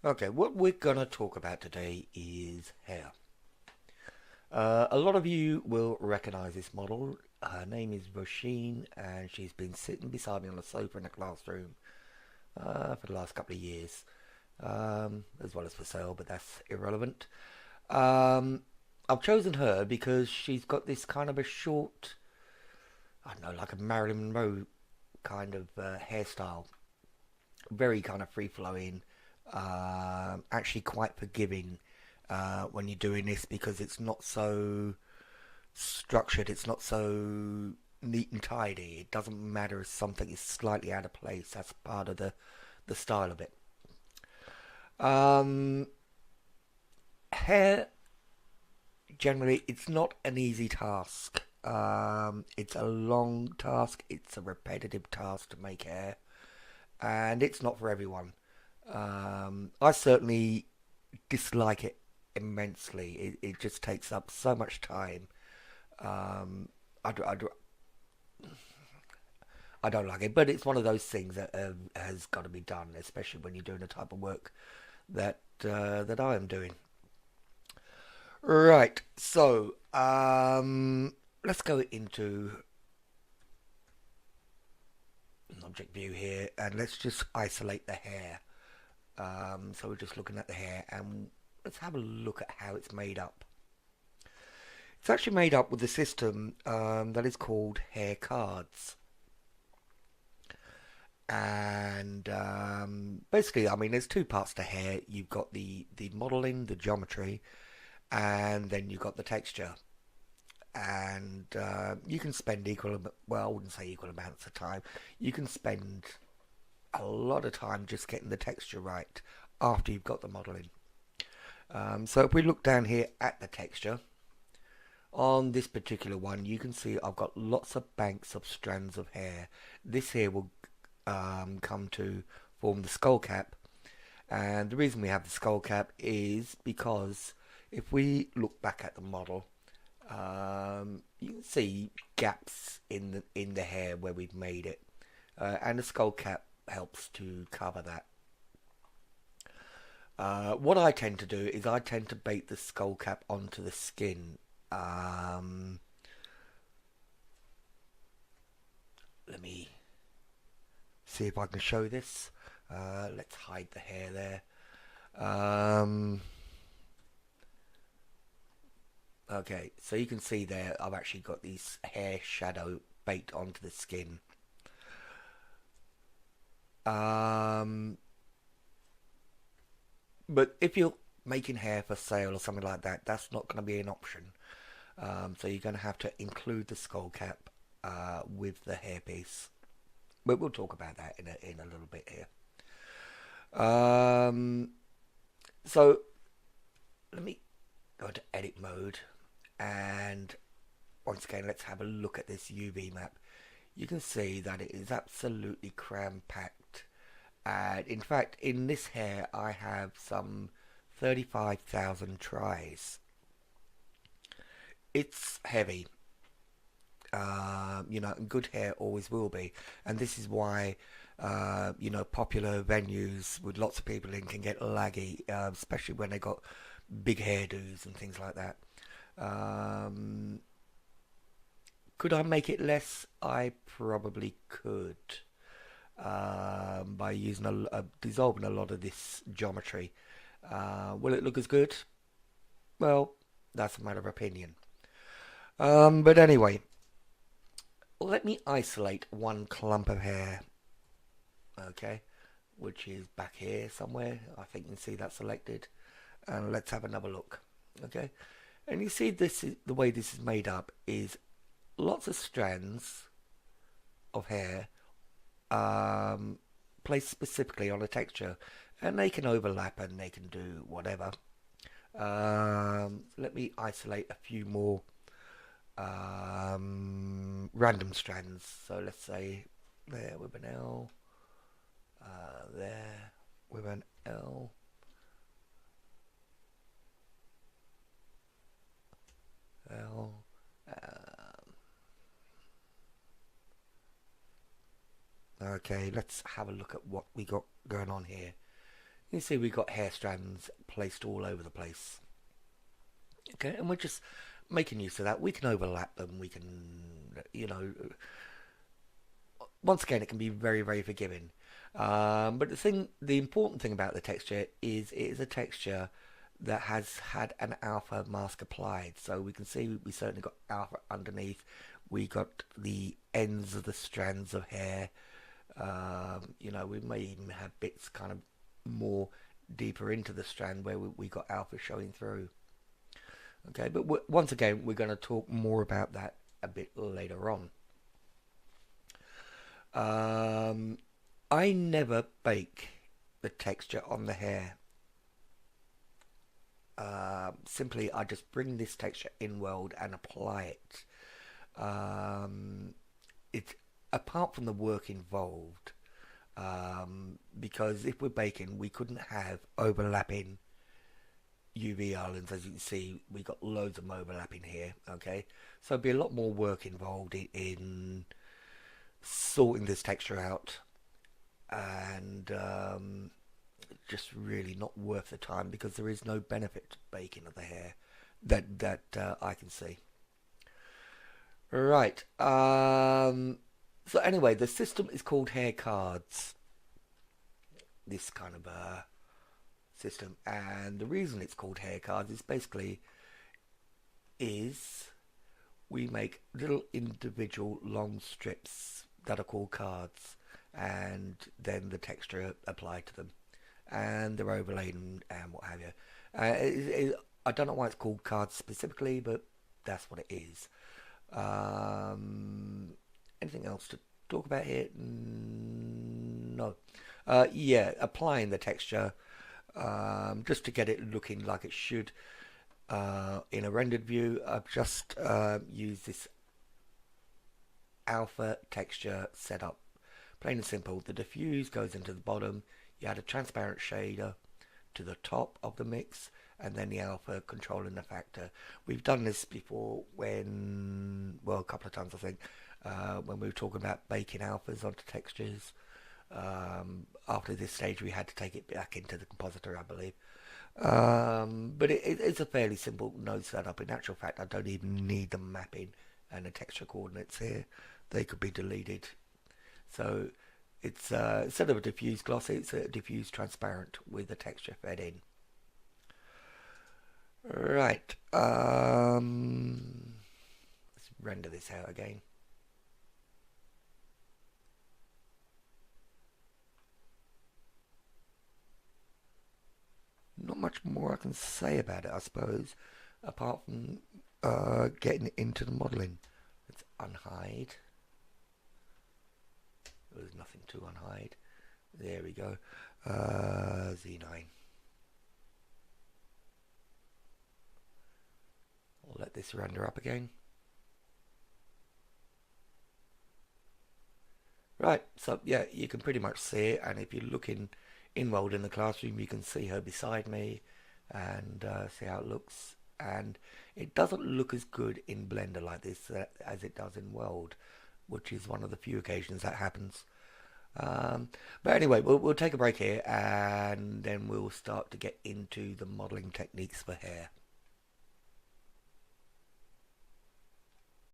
Okay, what we're gonna talk about today is hair. A lot of you will recognize this model. Her name is Roisin, and she's been sitting beside me on a sofa in the classroom for the last couple of years, as well as for sale, but that's irrelevant. Um, I've chosen her because she's got this kind of a short, I don't know, like a Marilyn Monroe kind of hairstyle, very kind of free flowing, actually quite forgiving when you're doing this because it's not so structured, it's not so neat and tidy. It doesn't matter if something is slightly out of place. That's part of the style of it. Um, Hair generally, it's not an easy task. It's a long task. It's a repetitive task to make hair, and it's not for everyone. I certainly dislike it immensely. It just takes up so much time. Um, I, d- I, d- I don't like it, but it's one of those things that has got to be done, especially when you're doing the type of work that I am doing. Right, so let's go into an object view here, and let's just isolate the hair. So we're just looking at the hair, and let's have a look at how it's made up. It's actually made up with a system that is called hair cards. And basically, I mean, there's two parts to hair. You've got the modeling, the geometry, and then you've got the texture. And you can spend well, I wouldn't say equal amounts of time. You can spend a lot of time just getting the texture right after you've got the modeling. So if we look down here at the texture, on this particular one, you can see I've got lots of banks of strands of hair. This here will come to form the skull cap. And the reason we have the skull cap is because if we look back at the model, you can see gaps in the hair where we've made it, and the skull cap helps to cover that. What I tend to do is I tend to bake the skull cap onto the skin. Um, Let me see if I can show this. Let's hide the hair there. Um, okay, so you can see there I've actually got these hair shadow baked onto the skin. Um, but if you're making hair for sale or something like that, that's not going to be an option. So you're going to have to include the skull cap with the hairpiece. But we'll talk about that in a little bit here. Um, so let me go into edit mode, and once again let's have a look at this UV map. You can see that it is absolutely cram packed, and in fact in this hair I have some 35,000 tries. It's heavy. Good hair always will be, and this is why popular venues with lots of people in can get laggy, especially when they got big hairdos and things like that. Um, could I make it less? I probably could, by using dissolving a lot of this geometry. Will it look as good? Well, that's a matter of opinion. But anyway, let me isolate one clump of hair, okay, which is back here somewhere. I think you can see that selected. And let's have another look, okay. And you see this is the way this is made up is lots of strands of hair um, placed specifically on a texture, and they can overlap and they can do whatever. Let me isolate a few more random strands. So let's say there with an L, there with an L. L. Okay, let's have a look at what we got going on here. You see we've got hair strands placed all over the place. Okay, and we're just making use of that. We can overlap them. We can, you know, once again, it can be very, very forgiving. But the important thing about the texture is it is a texture that has had an alpha mask applied. So we can see we certainly got alpha underneath. We got the ends of the strands of hair. You know, we may even have bits kind of more deeper into the strand where we got alpha showing through. Okay, but once again, we're going to talk more about that a bit later on. I never bake the texture on the hair. Simply, I just bring this texture in world and apply it. It's apart from the work involved, because if we're baking, we couldn't have overlapping UV islands. As you can see, we got loads of overlapping here. Okay, so it'd be a lot more work involved in sorting this texture out, and just really not worth the time because there is no benefit to baking of the hair that I can see. Right. So anyway, the system is called hair cards. This kind of system, and the reason it's called hair cards is basically is we make little individual long strips that are called cards, and then the texture applied to them, and they're overlaid and what have you. I don't know why it's called cards specifically, but that's what it is. Anything else to talk about here? No. Yeah, applying the texture just to get it looking like it should. In a rendered view, I've just used this alpha texture setup. Plain and simple. The diffuse goes into the bottom. You add a transparent shader to the top of the mix, and then the alpha controlling the factor. We've done this before when, well, a couple of times I think, when we were talking about baking alphas onto textures. After this stage, we had to take it back into the compositor, I believe. But it's a fairly simple node setup. In actual fact, I don't even need the mapping and the texture coordinates here. They could be deleted. So it's instead of a diffuse glossy, it's a diffuse transparent with the texture fed in. Right. Let's render this out again. Not much more I can say about it, I suppose, apart from getting into the modelling. Let's unhide. There's nothing to unhide. There we go. Z9. I'll let this render up again. Right, so yeah, you can pretty much see it, and if you're looking enrolled in the classroom, you can see her beside me and see how it looks. And it doesn't look as good in Blender like this as it does in World, which is one of the few occasions that happens. But anyway, we'll take a break here, and then we'll start to get into the modeling techniques for hair.